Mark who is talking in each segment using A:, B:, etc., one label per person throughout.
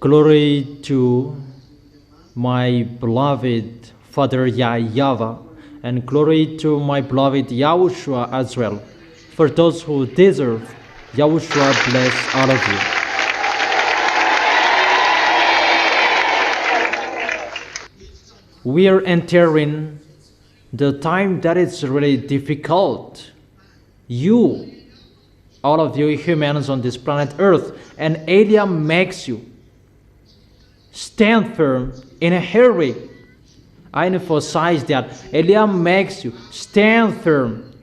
A: Glory to my beloved Father YAHVAH, and glory to my beloved YAHOSHUAH as well. For those who deserve, YAHOSHUAH bless all of you. We are entering the time that is really difficult. All of you humans on this planet Earth, and Elia makes you stand firm in a hurry. I emphasize that Elia makes you stand firm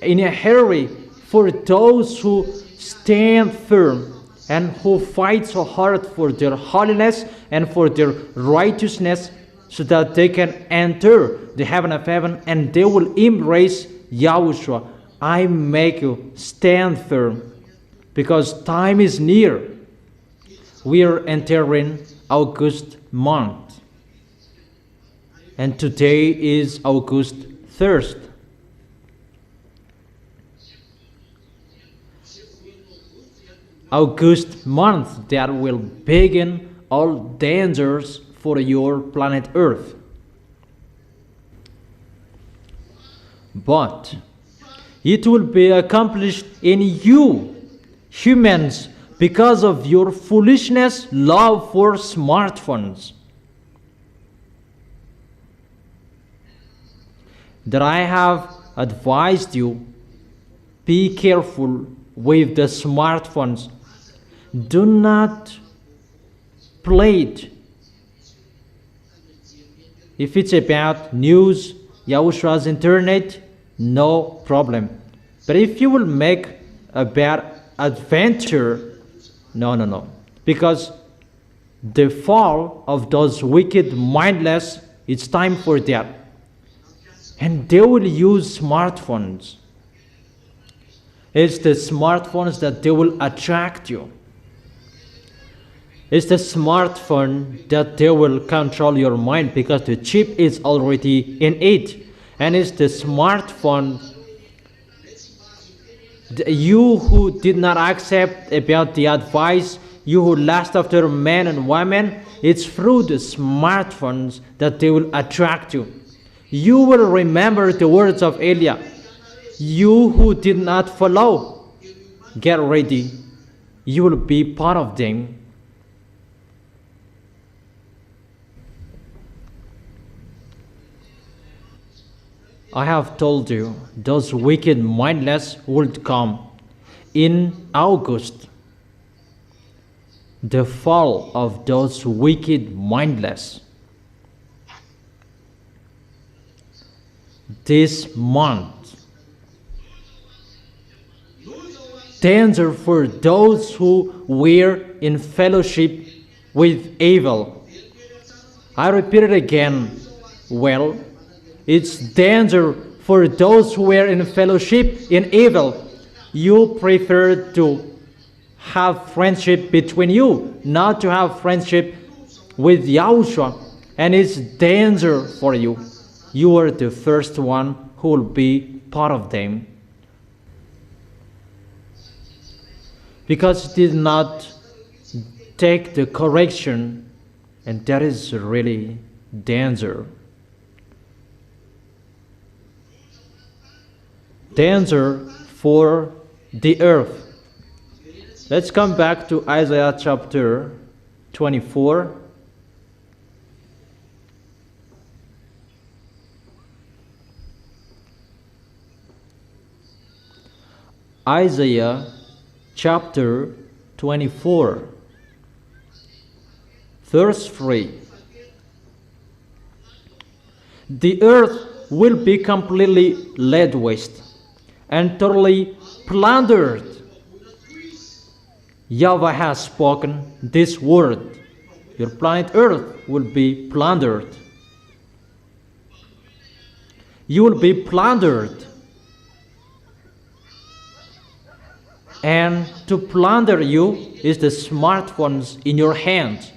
A: in a hurry for those who stand firm and who fight so hard for their holiness and for their righteousness, so that they can enter the heaven of heaven and they will embrace YAHOSHUAH. I make you stand firm because time is near. We are entering August month, and today is August 1st. August month that will begin all dangers for your planet Earth. But it will be accomplished in you, humans, because of your foolishness love for smartphones. That I have advised you, be careful with the smartphones. Do not play it. If it's about news, YAHOSHUAH's internet, no problem. But if you will make a bad adventure, no. Because the fall of those wicked, mindless, it's time for that. And they will use smartphones. It's the smartphones that they will attract you. It's the smartphone that they will control your mind, because the chip is already in it. And it's the smartphone, you who did not accept about the advice, you who lust after men and women, it's through the smartphones that they will attract you. You will remember the words of Elia. You who did not follow, get ready. You will be part of them. I have told you, those wicked mindless would come in August. The fall of those wicked mindless. This month. Danger for those who were in fellowship with evil. I repeat it again. Well, it's danger for those who were in fellowship in evil. You prefer to have friendship between you, not to have friendship with YAHOSHUAH. And it's danger for you. You are the first one who will be part of them. Because it did not take the correction, and that is really danger. Danger for the earth. Let's come back to Isaiah chapter 24. Isaiah chapter 24, verse 3. The earth will be completely laid waste and totally plundered. YAHVAH has spoken this word. Your planet Earth will be plundered. You will be plundered. And to plunder you is the smartphones in your hand.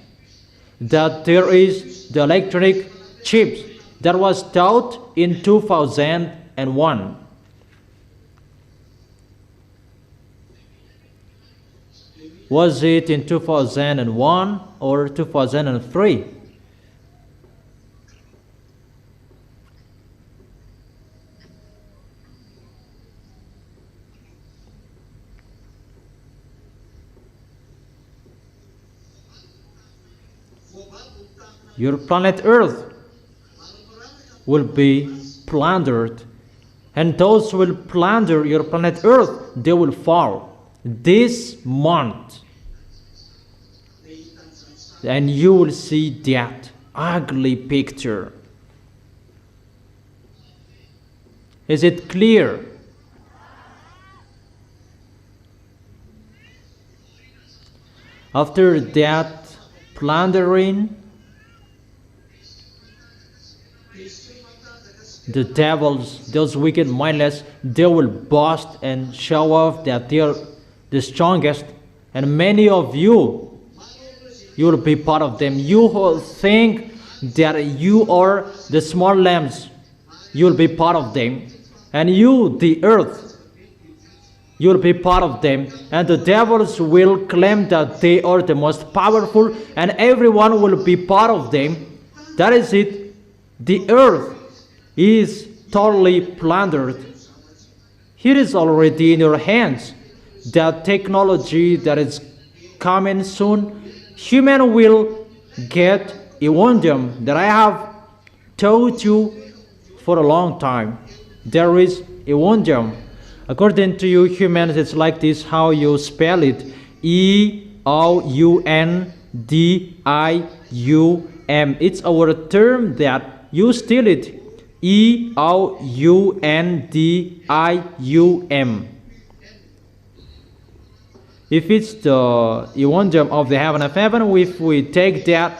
A: That there is the electronic chips that was taught in 2001. Was it in 2001 or 2003? Your planet Earth will be plundered, and those who will plunder your planet Earth, they will fall this month, and you will see that ugly picture. Is it clear? After that plundering, the devils, those wicked mindless, they will boast and show off that they are the strongest. And many of you will be part of them. You who think that you are the small lambs, you will be part of them. And you, the earth, you will be part of them. And the devils will claim that they are the most powerful, and everyone will be part of them. That is it. The earth is totally plundered. It is already in your hands. That technology that is coming soon, human will get a wondom that I have told you for a long time. There is a wondom. According to you humans, it's like this, how you spell it. E-O-U-N-D-I-U-M. It's our term that you steal it. E-O-U-N-D-I-U-M. If it's the Evangelium of the heaven of heaven, if we take that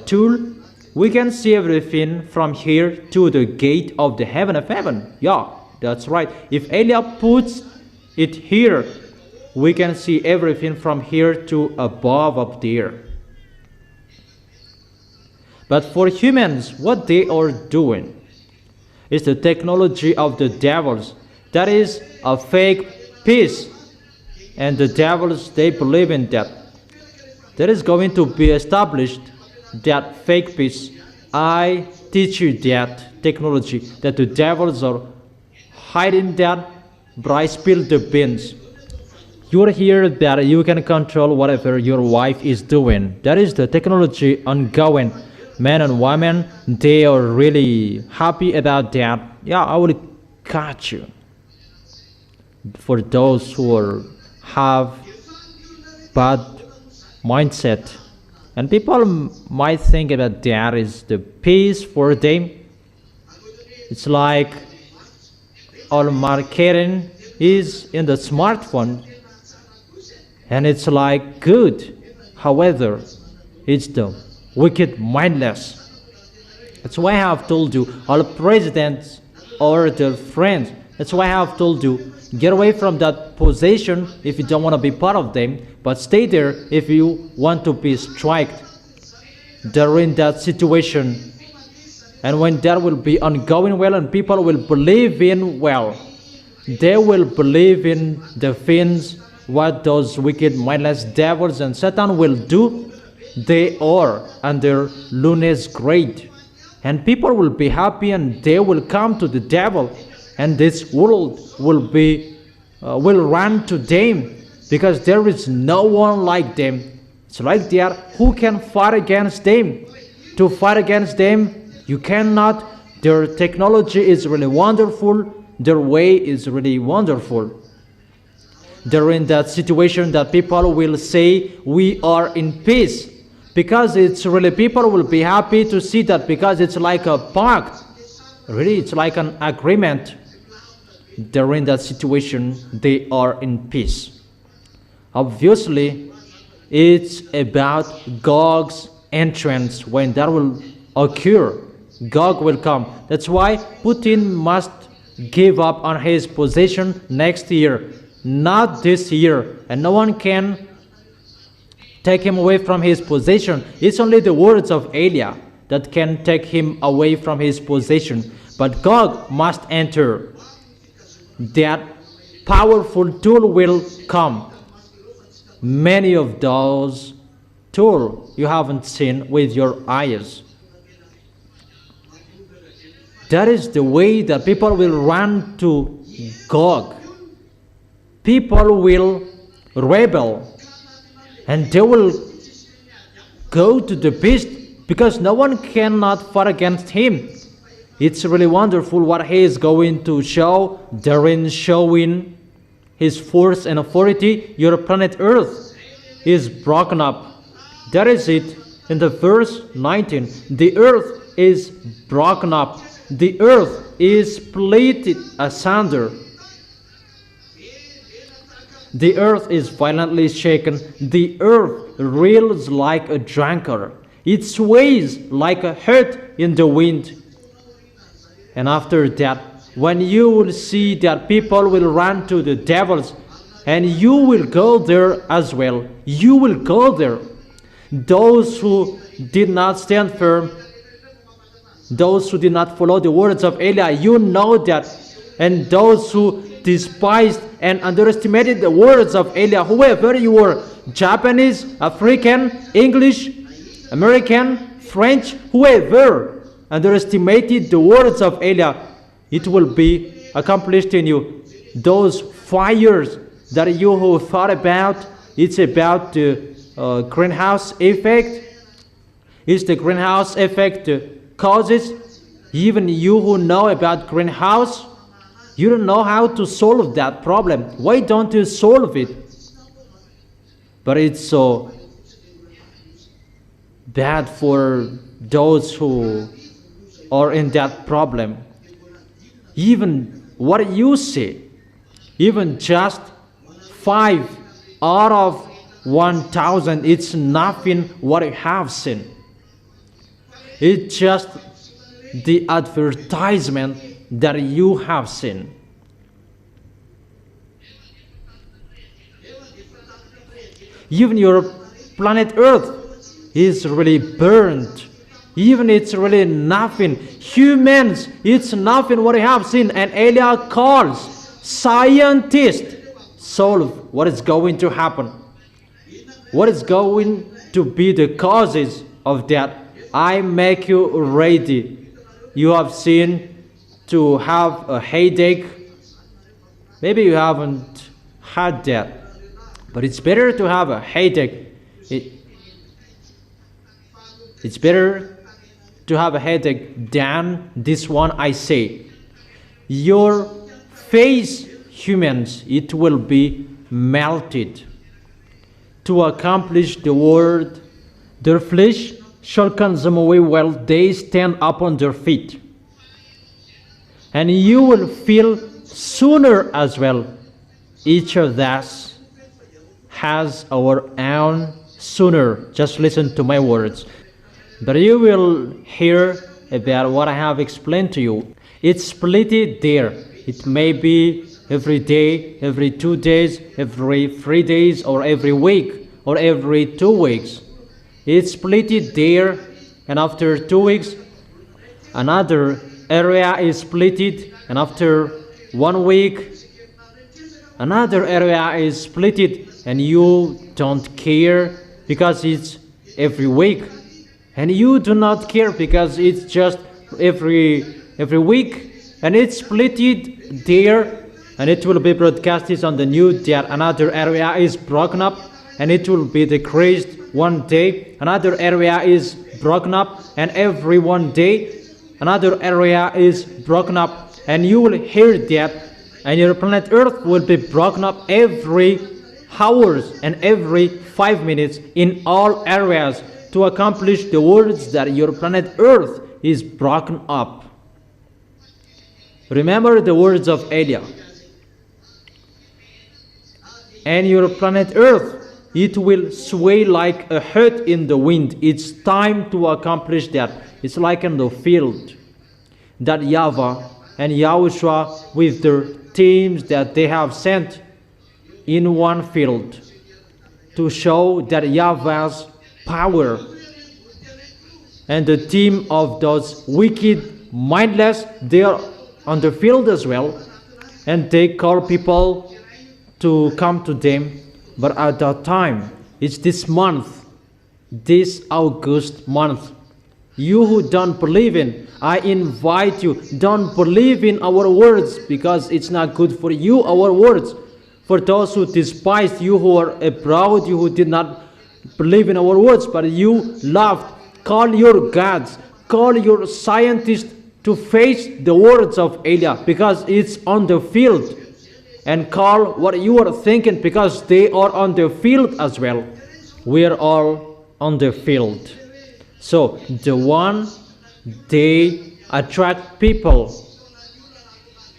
A: tool, we can see everything from here to the gate of the heaven of heaven. Yeah, that's right. If Elia puts it here, we can see everything from here to above up there. But for humans, what they are doing is the technology of the devils. That is a fake peace. And the devils, they believe in that. There is going to be established that fake peace. I teach you that technology, that the devils are hiding that, but I spill the beans. You are here that you can control whatever your wife is doing. That is the technology ongoing. Men and women, they are really happy about that. Yeah, I will catch you. For those who have bad mindset, and people might think that that is the peace for them. It's like all marketing is in the smartphone, and it's like good. However, it's the wicked mindless. That's why I have told you, all presidents or their friends, that's why I have told you, get away from that position if you don't want to be part of them, but stay there if you want to be striked. They're in that situation. And when that will be ongoing well and people will believe in, well, they will believe in the things what those wicked mindless devils and Satan will do. They are under Luna's grade, and people will be happy and they will come to the devil, and this world will run to them, because there is no one like them. It's like that. Who can fight against them? To fight against them, you cannot. Their technology is really wonderful. Their way is really wonderful. They're in that situation that people will say we are in peace, because it's really, people will be happy to see that, because it's like a pact. Really, it's like an agreement. They're in that situation, they are in peace. Obviously, it's about Gog's entrance. When that will occur, Gog will come. That's why Putin must give up on his position next year, not this year, and no one can take him away from his position. It's only the words of Elia that can take him away from his position. But Gog must enter. That powerful tool will come. many of those tools you haven't seen with your eyes. That is the way that people will run to Gog. People will rebel, and they will go to the beast because no one cannot fight against him. It's really wonderful what he is going to show, therein showing his force and authority. Your planet Earth is broken up. That is it in the verse 19. The earth is broken up. The earth is split asunder. The earth is violently shaken. The earth reels like a drunkard. It sways like a hurt in the wind. And after that, when you will see that people will run to the devils, and you will go there as well. You will go there. Those who did not stand firm, those who did not follow the words of Eli, you know that. And those who despised and underestimated the words of Eli, whoever you were, Japanese, African, English, American, French, whoever underestimated the words of Eli, it will be accomplished in you. Those fires that you who thought about, it's about the greenhouse effect. It's the greenhouse effect causes. Even you who know about greenhouse, you don't know how to solve that problem. Why don't you solve it? But it's so bad for those who are in that problem. Even what you see, even just 5 out of 1,000, it's nothing what you have seen. It's just the advertisement that you have seen. Even your planet Earth is really burned. Even it's really nothing. Humans, it's nothing what I have seen. And Elia calls scientists solve what is going to happen. What is going to be the causes of that? I make you ready. You have seen to have a headache. Maybe you haven't had that. But it's better to have a headache. It's better to have a headache than this one I say. Your face, humans, it will be melted. To accomplish the word, their flesh shall consume away while they stand up on their feet. And you will feel sooner as well. Each of us has our own sooner. Just listen to my words. But you will hear about what I have explained to you. It's split there. It may be every day, every 2 days, every 3 days, or every week, or every 2 weeks. It's split there, and after 2 weeks, another area is split, and after 1 week, another area is split, and you don't care because it's every week. And you do not care because it's just every week, and it's split there, and it will be broadcasted on the news that another area is broken up, and it will be decreased one day. Another area is broken up, and every 1 day another area is broken up, and you will hear that, and your planet Earth will be broken up every hours and every 5 minutes in all areas, to accomplish the words that your planet Earth is broken up. Remember the words of Elia. And your planet Earth, it will sway like a hurt in the wind. It's time to accomplish that. It's like in the field that YAHVAH and YAHOSHUAH with their teams that they have sent in one field to show that YAHVAH's power, and the team of those wicked, mindless, they are on the field as well, and they call people to come to them But at that time, it's this month, this August month. You who don't believe in, I invite you, don't believe in our words, because it's not good for you, our words. For those who despise you, who are abroad, you who did not believe in our words, but you loved, call your gods, call your scientists to face the words of Elia, because it's on the field. And call what you are thinking, because they are on the field as well. We are all on the field. So the one, they attract people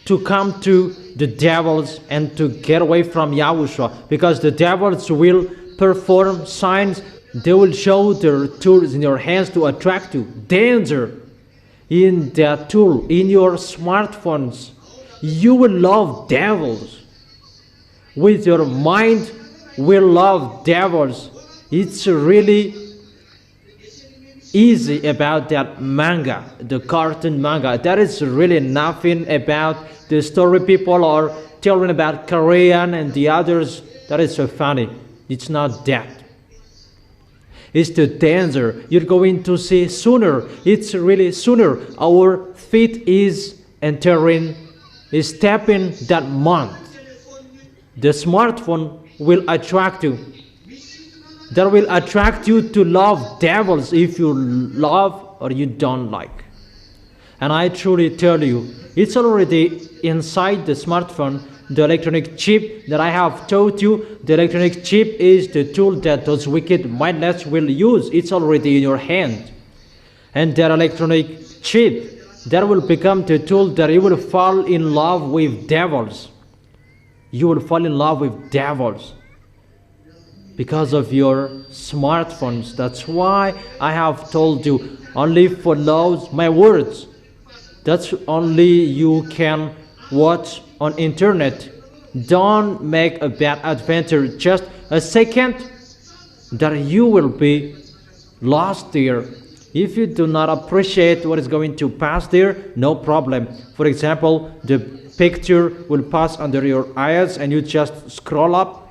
A: to come to the devils and to get away from Yahushua, because the devils will perform signs. They will show their tools in your hands to attract you. Danger in that tool, in your smartphones. You will love devils. With your mind will love devils. It's really easy about that manga, the cartoon manga. There is really nothing about the story people are telling about Korean and the others. That is so funny. It's not that. It's the danger you're going to see sooner. It's really sooner. Our feet is entering, is stepping that month. The smartphone will attract you. That will attract you to love devils if you love or you don't like. And I truly tell you, it's already inside the smartphone, the electronic chip that I have taught you. The electronic chip is the tool that those wicked mindless will use. It's already in your hand. And that electronic chip, that will become the tool that you will fall in love with devils. You will fall in love with devils because of your smartphones. That's why I have told you, only follow my words. That's only you can watch on internet. Don't make a bad adventure just a second, that you will be lost there. If you do not appreciate what is going to pass there, no problem. For example, the picture will pass under your eyes and you just scroll up,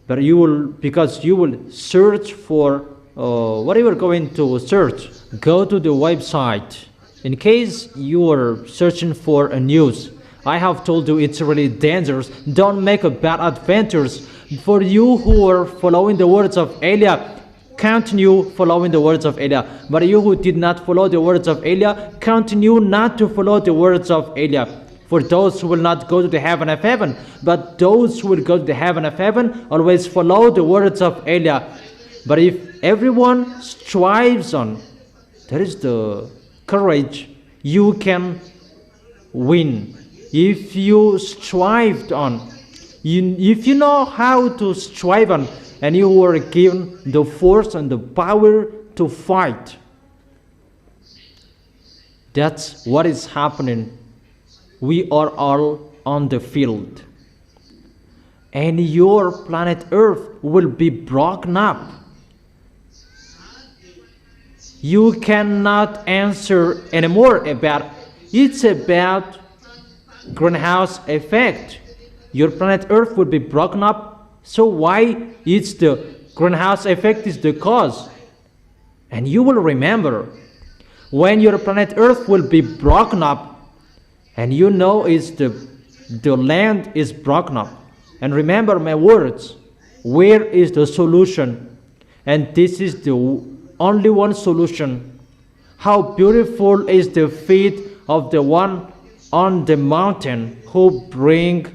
A: but you will, because you will search for what you are going to search. Go to the website. In case you are searching for a news, I have told you it's really dangerous. Don't make a bad adventures. For you who are following the words of Elia, continue following the words of Elia. But you who did not follow the words of Elia, continue not to follow the words of Elia. For those who will not go to the heaven of heaven, but those who will go to the heaven of heaven, always follow the words of Elia. But if everyone strives on, there is the courage, you can win. If you strived on, if you know how to strive on, and you were given the force and the power to fight, that's what is happening. We are all on the field. And your planet Earth will be broken up. You cannot answer anymore about, it's about greenhouse effect. Your planet Earth will be broken up. So why it's the greenhouse effect is the cause? And you will remember, when your planet Earth will be broken up, and you know it's the land is broken up. And remember my words, where is the solution? And this is the only one solution. How beautiful is the feet of the one on the mountain who bring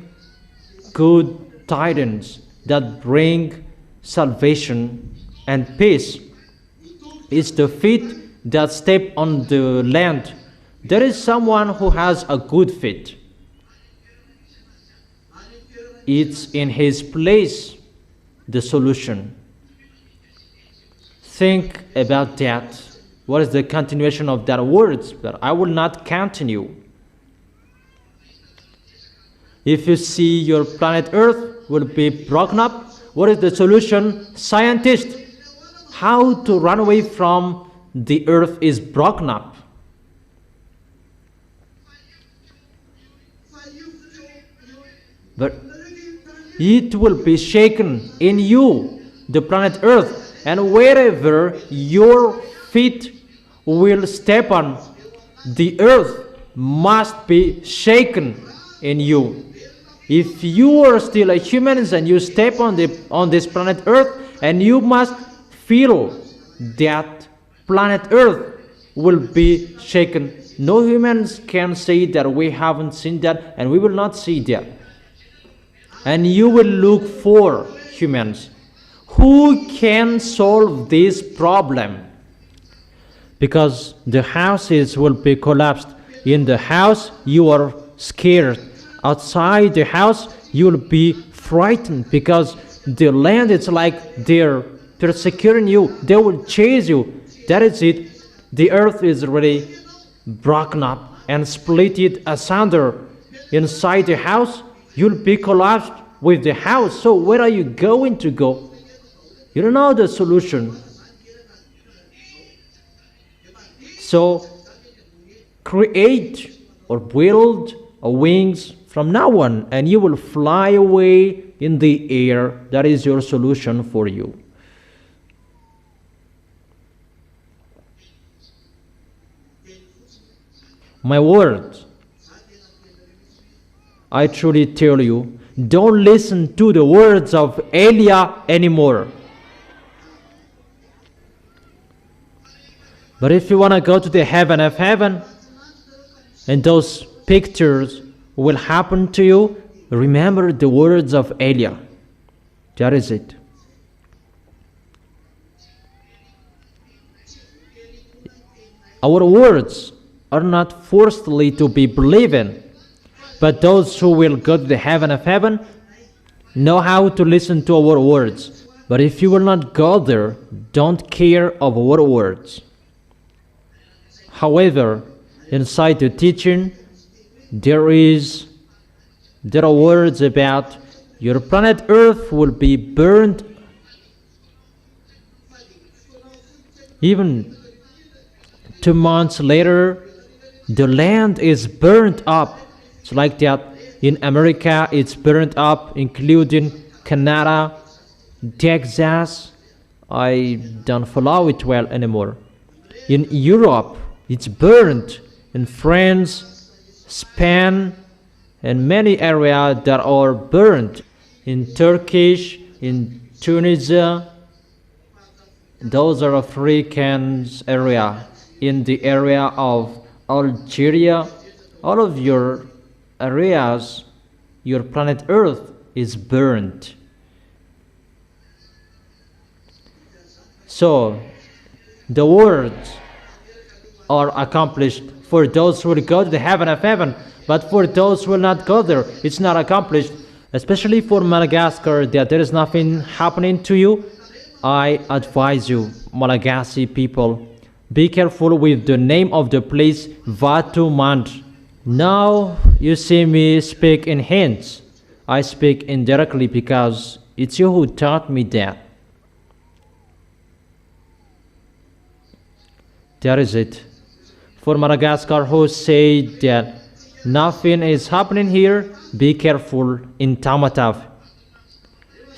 A: good tidings, that bring salvation and peace. It's the feet that step on the land. There is someone who has a good feet. It's in his place, the solution. Think about that. What is the continuation of that words? But I will not continue. If you see your planet Earth will be broken up, what is the solution? Scientists, how to run away from the Earth is broken up. But it will be shaken in you, the planet Earth, and wherever your feet will step on, the earth must be shaken in you. If you are still a human and you step on this planet Earth, and you must feel that planet Earth will be shaken. No humans can say that we haven't seen that, and we will not see that. And you will look for humans who can solve this problem, because the houses will be collapsed. In the house you are scared. Outside the house you will be frightened, because the land is like they're persecuting you. They will chase you. That is it. The earth is really broken up and split it asunder. Inside the house you'll be collapsed with the house. So where are you going to go? You don't know the solution. So create or build wings from now on, and you will fly away in the air. That is your solution for you. My words, I truly tell you, don't listen to the words of Elijah anymore. But if you want to go to the heaven of heaven, and those pictures will happen to you, remember the words of Elijah. That is it. Our words are not forcefully to be believed in, but those who will go to the heaven of heaven know how to listen to our words. But if you will not go there, don't care of our words. However, inside the teaching, there are words about your planet Earth will be burned. Even 2 months later, the land is burnt up. It's like that. In America, it's burnt up, including Canada, Texas. I don't follow it well anymore. In Europe, it's burnt. In France, Spain, and many areas that are burnt. In Turkish, in Tunisia, those are African area. In the area of Algeria, all of your areas, your planet Earth is burnt. So, the words are accomplished for those who will go to the heaven of heaven, but for those who will not go there, it's not accomplished. Especially for Madagascar, that there is nothing happening to you. I advise you, Malagasy people, be careful with the name of the place, Vatumand. Now you see me speak in hints. I speak indirectly because it's you who taught me that. That is it. For Madagascar, who say that nothing is happening here, be careful in Tamatave.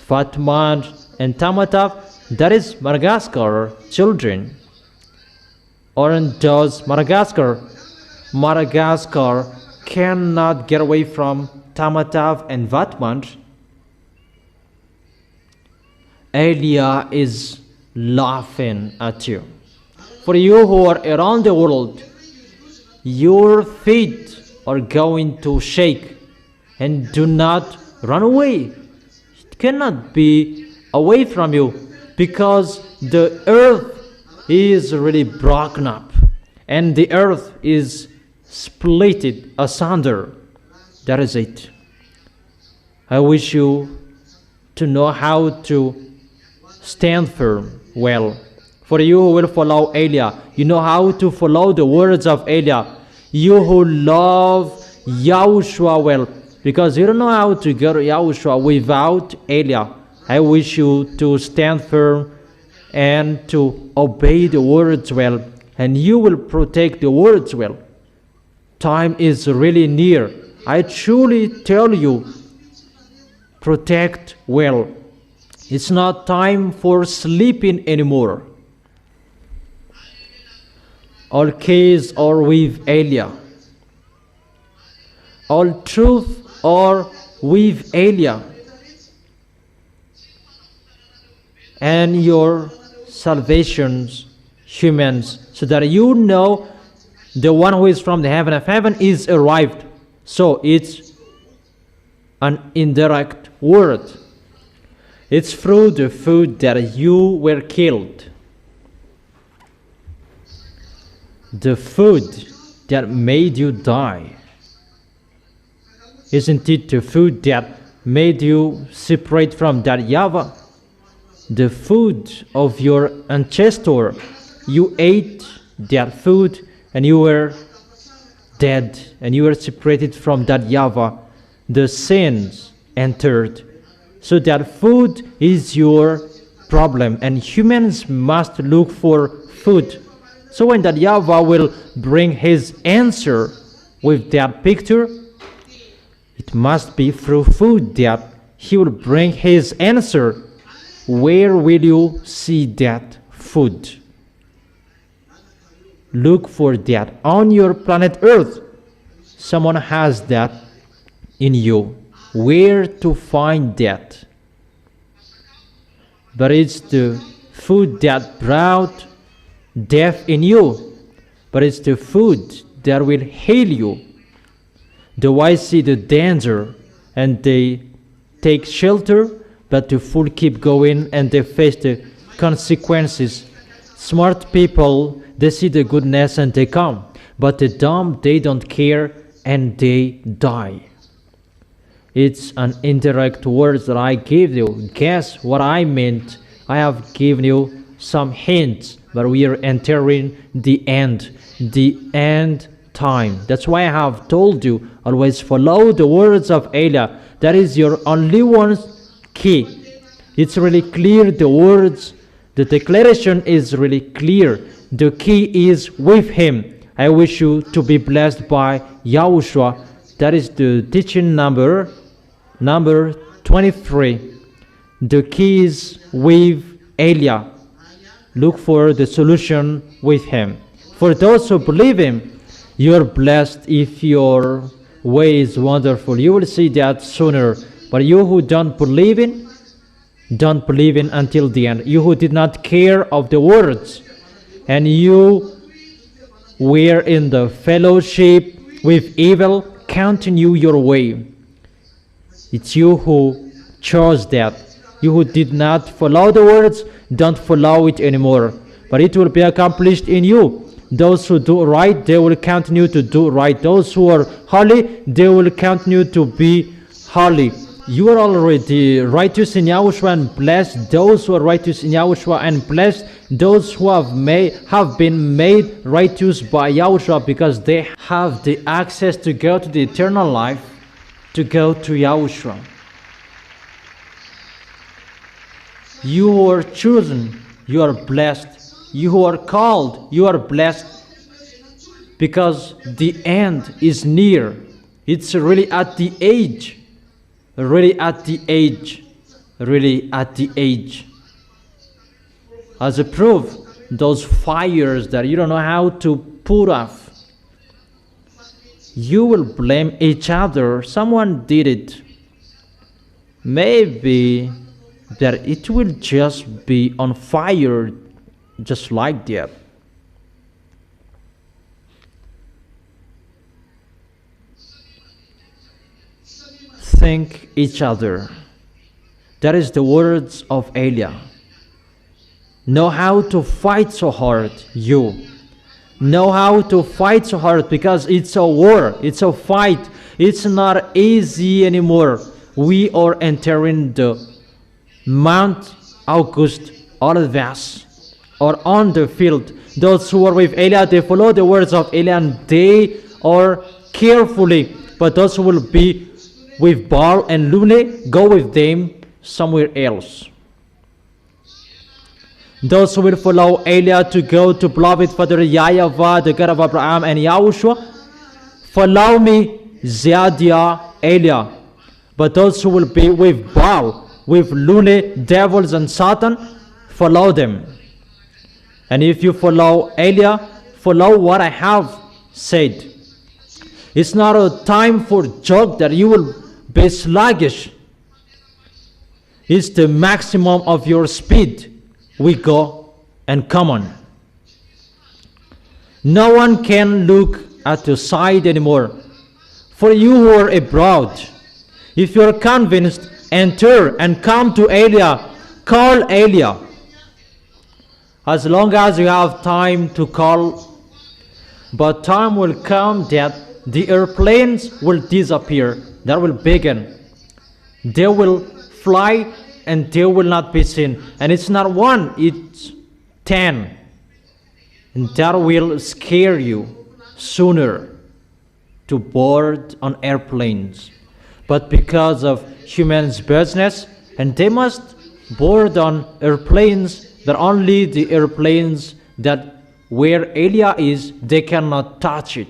A: Vatumand and Tamatave, that is Madagascar children. Aren't those Madagascar? Madagascar cannot get away from Tamatave and Vatumand. Elijah is laughing at you. For you who are around the world, your feet are going to shake, and do not run away. It cannot be away from you, because the earth is really broken up, and the earth is split asunder. That is it. I wish you to know how to stand firm well. For you who will follow Elijah, you know how to follow the words of Elijah. You who love YAHOSHUAH well, because you don't know how to go to YAHOSHUAH without Elijah. I wish you to stand firm and to obey the words well, and you will protect the words well. Time is really near. I truly tell you, protect well. It's not time for sleeping anymore. All keys are with Elia. All truth are with Elia. And your salvations, humans, so that you know the one who is from the heaven of heaven is arrived. So it's an indirect word. It's through the food that you were killed. The food that made you die. Isn't it the food that made you separate from that YAHVAH? The food of your ancestor. You ate that food and you were dead and you were separated from that YAHVAH. The sins entered. So that food is your problem, and humans must look for food. So when that YAHVAH will bring his answer with that picture, it must be through food that he will bring his answer. Where will you see that food? Look for that on your planet Earth. Someone has that in you. Where to find that? But it's the food that brought death in you. But it's the food that will heal you. The wise see the danger and they take shelter, but the fool keep going and they face the consequences. Smart people, they see the goodness and they come. But the dumb, they don't care and they die. It's an indirect word that I gave you. Guess what I meant? I have given you some hints, but we are entering the end time. That's why I have told you, always follow the words of Elia. That is your only one key. It's really clear, the words, the declaration is really clear. The key is with him. I wish you to be blessed by YAHOSHUAH. That is the teaching number 23. The key is with Elia. Look for the solution with him. For those who believe him, you are blessed. If your way is wonderful, you will see that sooner. But you who don't believe in until the end. You who did not care of the words, and you were in the fellowship with evil, continue your way. It's you who chose that. You who did not follow the words, don't follow it anymore. But it will be accomplished in you. Those who do right, they will continue to do right. Those who are holy, they will continue to be holy. You are already righteous in YAHOSHUAH, and blessed those who are righteous in YAHOSHUAH, and blessed those who have been made righteous by YAHOSHUAH, because they have the access to go to the eternal life, to go to YAHOSHUAH. You who are chosen, you are blessed. You who are called, you are blessed, because the end is near. It's really at the age. Really at the age. Really at the age. As a proof, those fires that you don't know how to put off, you will blame each other. Someone did it. Maybe that it will just be on fire just like that. Thank each other. That is the words of Elia. Know how to fight so hard, you. Know how to fight so hard, because it's a war, it's a fight. It's not easy anymore. We are entering the Mount August Olives, or on the field. Those who are with Elia, they follow the words of Elia and they are carefully. But those who will be with Baal and Lune, go with them somewhere else. Those who will follow Elia to go to beloved Father YAHVAH, the God of Abraham and YAHOSHUAH, follow me, Ziadia, Elia. But those who will be with Baal, with loony devils and Satan, follow them. And if you follow Eliah, follow what I have said. It's not a time for joke that you will be sluggish. It's the maximum of your speed. We go and come on. No one can look at your side anymore. For you who are abroad, if you are convinced, enter and come to Eliah. Call Eliah. As long as you have time to call, but time will come that the airplanes will disappear. That will begin. They will fly and they will not be seen. And it's not one, it's 10. And that will scare you sooner to board on airplanes. But because of humans' business, and they must board on airplanes that only the airplanes that where Eliah is, they cannot touch it.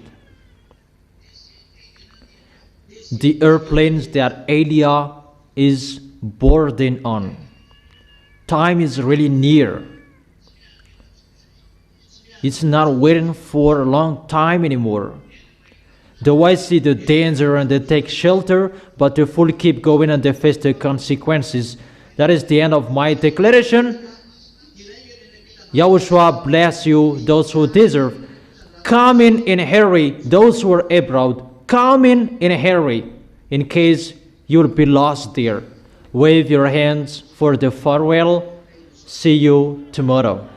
A: The airplanes that Eliah is boarding on. Time is really near. It's not waiting for a long time anymore. The wise see the danger and they take shelter, but the fool keep going and they face the consequences. That is the end of my declaration. Yahushua bless you, those who deserve. Come in a hurry, those who are abroad. Come in a hurry, in case you'll be lost there. Wave your hands for the farewell. See you tomorrow.